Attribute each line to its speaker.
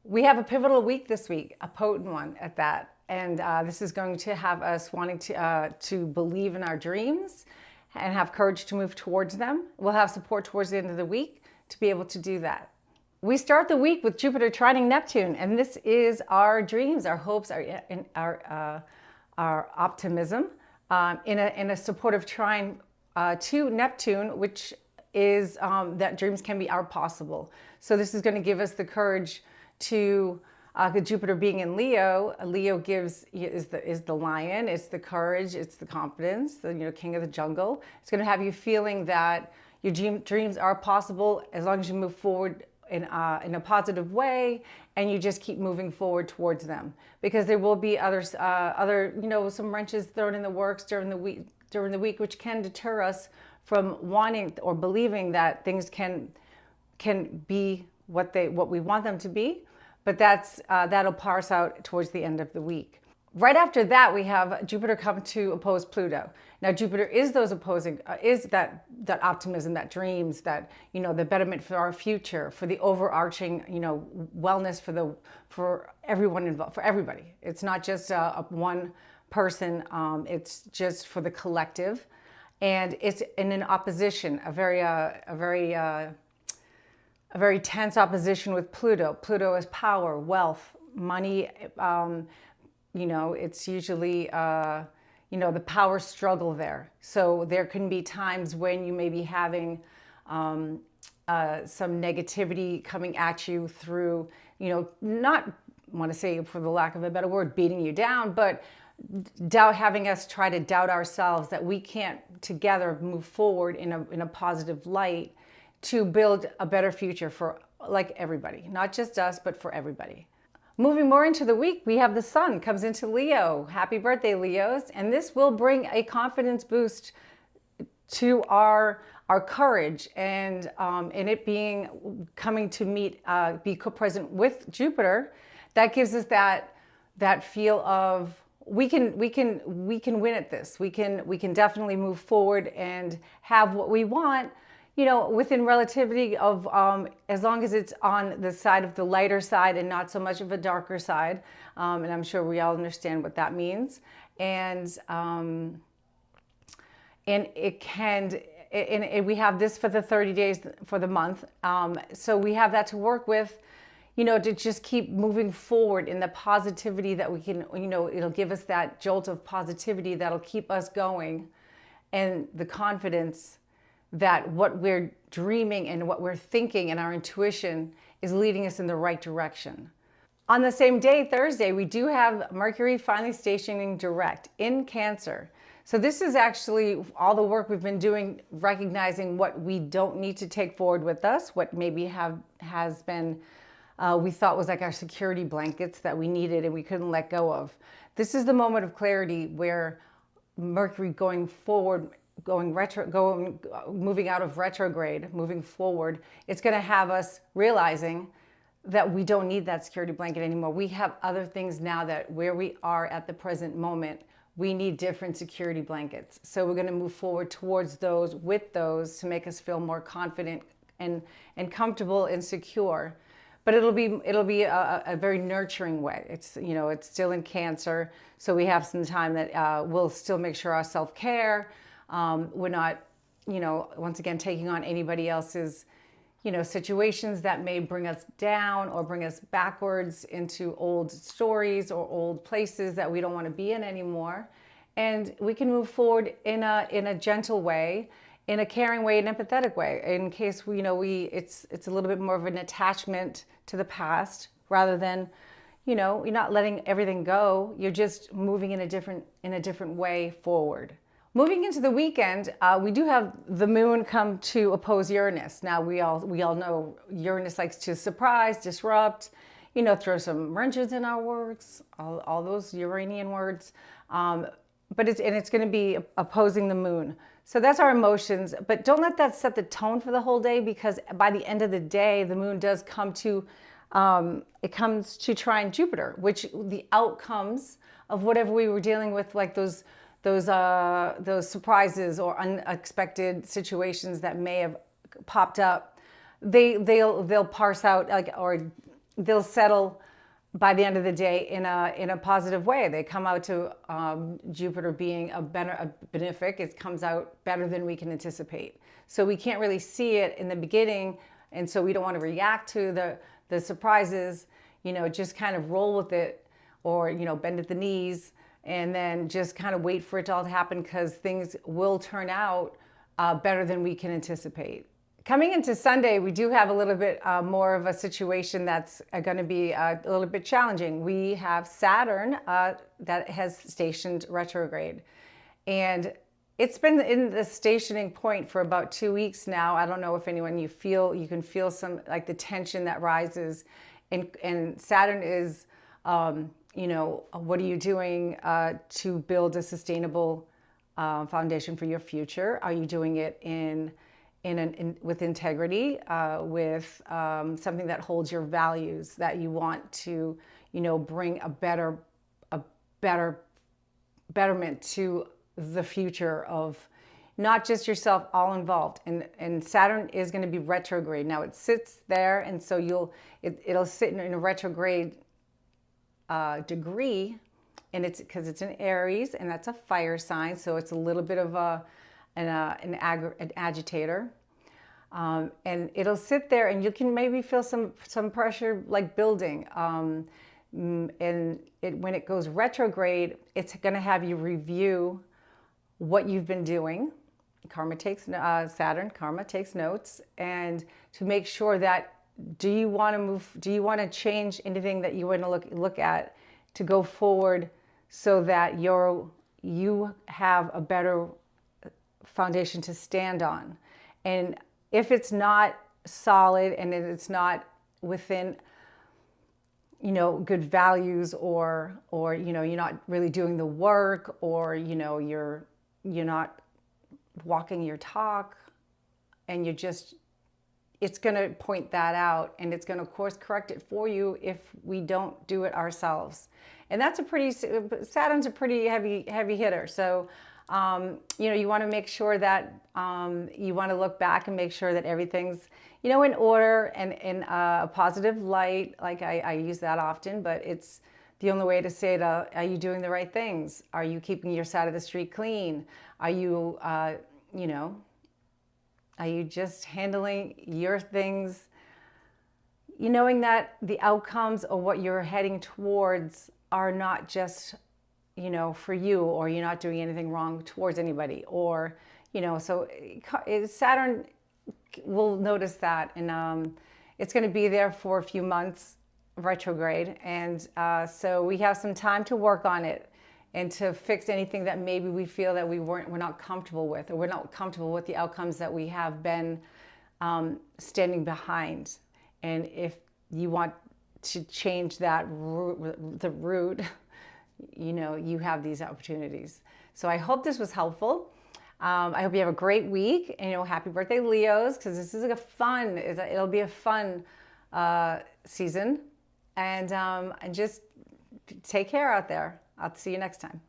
Speaker 1: We have a pivotal week this week, a potent one at that. And this is going to have us wanting to believe in our dreams and have courage to move towards them. We'll have support towards the end of the week to be able to do that. We start the week with Jupiter trining Neptune, and this is our dreams, our hopes, our optimism in a supportive trine to Neptune, which is that dreams can be our possible. So this is going to give us the courage to Jupiter being in Leo. Leo is the lion, it's the courage, it's the confidence, the king of the jungle. It's going to have you feeling that your dreams are possible as long as you move forward in a positive way, and you just keep moving forward towards them. Because there will be other some wrenches thrown in the works during the week, which can deter us from wanting or believing that things can be what we want them to be. But that'll parse out towards the end of the week. Right after that, we have Jupiter come to oppose Pluto. Now, Jupiter is those opposing, is that optimism, that dreams, that the betterment for our future, for the overarching wellness for everyone involved, for everybody. It's not just one person. It's just for the collective, and it's in an opposition, a very tense opposition with Pluto. Pluto is power, wealth, money. It's usually, the power struggle there. So there can be times when you may be having some negativity coming at you through, not want to say, for the lack of a better word, beating you down, but having us try to doubt ourselves that we can't together move forward in a positive light to build a better future for everybody, not just us, but for everybody. Moving more into the week, we have the sun comes into Leo. Happy birthday, Leos. And this will bring a confidence boost to our courage, and in it coming to meet, be co-present with Jupiter. That gives us that feel of we can win at this. We can definitely move forward and have what we want, within relativity of, as long as it's on the side of the lighter side and not so much of a darker side. And I'm sure we all understand what that means. And we have this for the 30 days for the month. So we have that to work with, to just keep moving forward in the positivity that we can, it'll give us that jolt of positivity that'll keep us going, and the confidence that what we're dreaming and what we're thinking and our intuition is leading us in the right direction. On the same day, Thursday, we do have Mercury finally stationing direct in Cancer. So this is actually all the work we've been doing, recognizing what we don't need to take forward with us, what maybe has been we thought was like our security blankets that we needed and we couldn't let go of. This is the moment of clarity where Mercury going forward, moving out of retrograde, moving forward, it's going to have us realizing that we don't need that security blanket anymore. We have other things now that where we are at the present moment, we need different security blankets. So we're going to move forward towards those, with those, to make us feel more confident and comfortable and secure. But it'll be a very nurturing way. It's still in Cancer, so we have some time that we'll still make sure our self-care. We're not, once again, taking on anybody else's, situations that may bring us down or bring us backwards into old stories or old places that we don't want to be in anymore. And we can move forward in a gentle way, in a caring way, an empathetic way. In case it's a little bit more of an attachment to the past rather than, you're not letting everything go. You're just moving in a different way forward. Moving into the weekend, we do have the moon come to oppose Uranus. Now we all know Uranus likes to surprise, disrupt, throw some wrenches in our works, all those Uranian words. But it's going to be opposing the moon. So that's our emotions, but don't let that set the tone for the whole day, because by the end of the day, the moon does come to, it comes to trine Jupiter, which the outcomes of whatever we were dealing with, like those surprises or unexpected situations that may have popped up, they'll parse out, they'll settle by the end of the day in a positive way. They come out to Jupiter being a benefic. It comes out better than we can anticipate. So we can't really see it in the beginning, and so we don't want to react to the surprises. Just kind of roll with it, or bend at the knees, and then just kind of wait for it to all to happen, because things will turn out better than we can anticipate. Coming into Sunday, we do have a little bit more of a situation that's going to be a little bit challenging. We have Saturn that has stationed retrograde. And it's been in the stationing point for about 2 weeks now. I don't know if anyone you can feel some, like, the tension that rises. And Saturn is, what are you doing to build a sustainable foundation for your future? Are you doing it with integrity, with something that holds your values, that you want to, bring a betterment to the future of not just yourself, all involved. And Saturn is going to be retrograde. Now it sits there, and so it'll sit in a retrograde degree, and it's because it's in Aries, and that's a fire sign, so it's a little bit of an agitator. And it'll sit there, and you can maybe feel some pressure, like, building. When it goes retrograde, it's going to have you review what you've been doing. Saturn, karma takes notes, and to make sure that, do you want to change anything that you want to look at to go forward, so that you have a better foundation to stand on. And if it's not solid, and it's not within good values, or you're not really doing the work, or you're not walking your talk, and it's going to point that out, and it's going to course correct it for you if we don't do it ourselves. And Saturn's a pretty heavy hitter. So you want to make sure that you want to look back and make sure that everything's in order and in a positive light. Like, I use that often, but it's the only way to say it. Are you doing the right things? Are you keeping your side of the street clean? Are you are you just handling your things, knowing that the outcomes of what you're heading towards are not just for you, or you're not doing anything wrong towards anybody, or so Saturn will notice that, and it's going to be there for a few months, retrograde, and so we have some time to work on it, and to fix anything that maybe we feel that we're not comfortable with, or we're not comfortable with the outcomes that we have been standing behind. And if you want to change the root, you have these opportunities. So I hope this was helpful. I hope you have a great week, and happy birthday, Leos, because this is it'll be a fun season, and just take care out there. I'll see you next time.